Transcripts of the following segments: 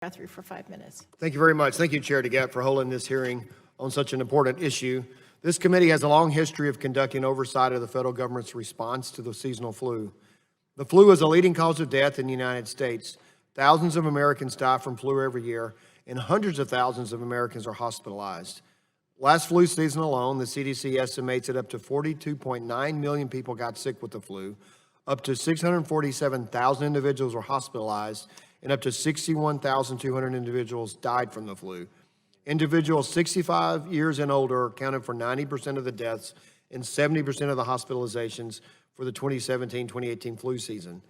Guthrie for 5 minutes. Thank you very much. Thank you, Chair DeGette, for holding this hearing on such an important issue. This committee has a long history of conducting oversight of the federal government's response to the seasonal flu. The flu is a leading cause of death in the United States. Thousands of Americans die from flu every year, and hundreds of thousands of Americans are hospitalized. Last flu season alone, the CDC estimates that up to 42.9 million people got sick with the flu, up to 647,000 individuals were hospitalized, and up to 61,200 individuals died from the flu. Individuals 65 years and older accounted for 90% of the deaths and 70% of the hospitalizations for the 2017-2018 flu season.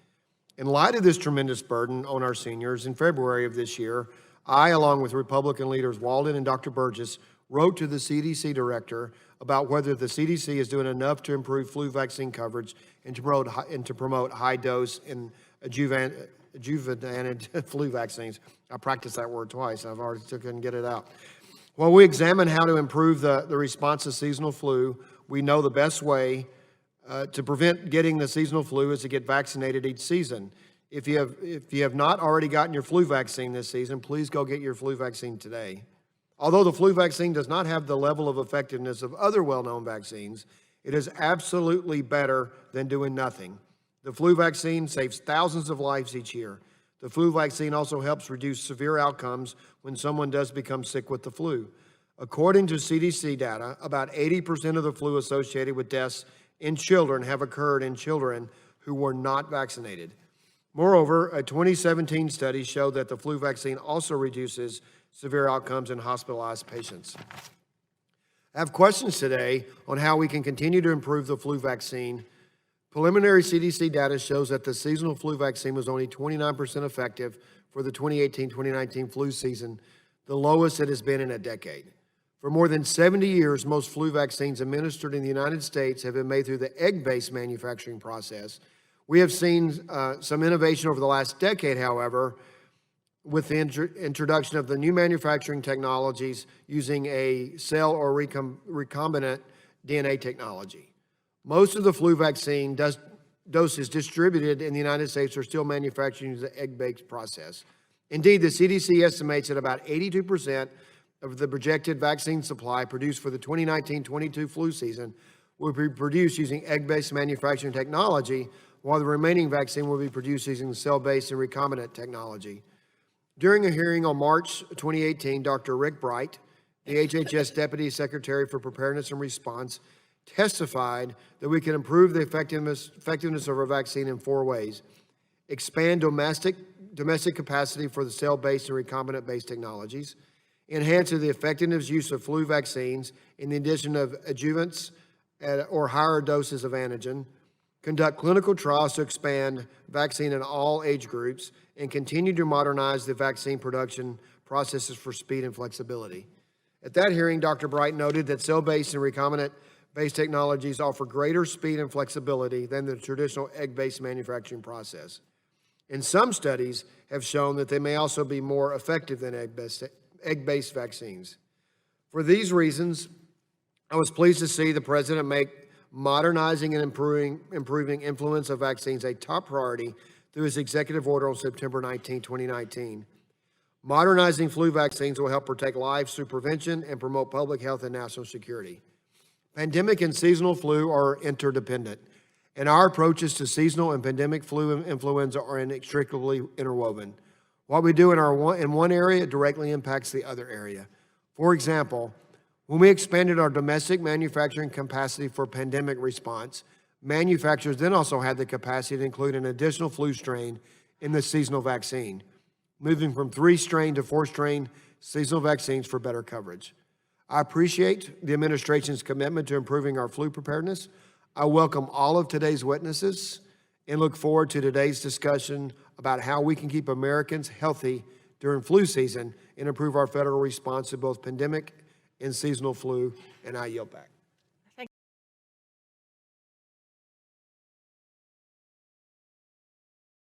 In light of this tremendous burden on our seniors, in February of this year, I, along with Republican leaders Walden and Dr. Burgess, wrote to the CDC director about whether the CDC is doing enough to improve flu vaccine coverage and to promote high-dose and adjuvanted flu vaccines. I practiced that word twice. I've already couldn't get it out. While we examine how to improve the response to seasonal flu, we know the best way to prevent getting the seasonal flu is to get vaccinated each season. If you have not already gotten your flu vaccine this season, please go get your flu vaccine today. Although the flu vaccine does not have the level of effectiveness of other well-known vaccines, it is absolutely better than doing nothing. The flu vaccine saves thousands of lives each year. The flu vaccine also helps reduce severe outcomes when someone does become sick with the flu. According to CDC data, about 80% of the flu associated with deaths in children have occurred in children who were not vaccinated. Moreover, a 2017 study showed that the flu vaccine also reduces severe outcomes in hospitalized patients. I have questions today on how we can continue to improve the flu vaccine. Preliminary CDC data shows that the seasonal flu vaccine was only 29% effective for the 2018-2019 flu season, the lowest it has been in a decade. For more than 70 years, most flu vaccines administered in the United States have been made through the egg-based manufacturing process. We have seen some innovation over the last decade, however, with the introduction of the new manufacturing technologies using a cell or recombinant DNA technology. Most of the flu vaccine doses distributed in the United States are still manufactured using the egg-based process. Indeed, the CDC estimates that about 82% of the projected vaccine supply produced for the 2019-22 flu season will be produced using egg-based manufacturing technology, while the remaining vaccine will be produced using cell-based and recombinant technology. During a hearing on March 2018, Dr. Rick Bright, the HHS Deputy Secretary for Preparedness and Response, testified that we can improve the effectiveness of our vaccine in 4 ways. Expand domestic capacity for the cell-based and recombinant-based technologies. Enhance the effectiveness use of flu vaccines in the addition of adjuvants or higher doses of antigen. Conduct clinical trials to expand vaccine in all age groups, and continue to modernize the vaccine production processes for speed and flexibility. At that hearing, Dr. Bright noted that cell-based and recombinant-based technologies offer greater speed and flexibility than the traditional egg-based manufacturing process. And some studies have shown that they may also be more effective than egg-based vaccines. For these reasons, I was pleased to see the President make modernizing and improving influence of vaccines a top priority through his executive order on September 19, 2019. Modernizing flu vaccines will help protect lives through prevention and promote public health and national security. Pandemic and seasonal flu are interdependent, and our approaches to seasonal and pandemic flu and influenza are inextricably interwoven. What we do in one area directly impacts the other area. For example, when we expanded our domestic manufacturing capacity for pandemic response, manufacturers then also had the capacity to include an additional flu strain in the seasonal vaccine, moving from 3-strain to 4-strain seasonal vaccines for better coverage. I appreciate the administration's commitment to improving our flu preparedness. I welcome all of today's witnesses and look forward to today's discussion about how we can keep Americans healthy during flu season and improve our federal response to both pandemic and seasonal flu, and I yield back.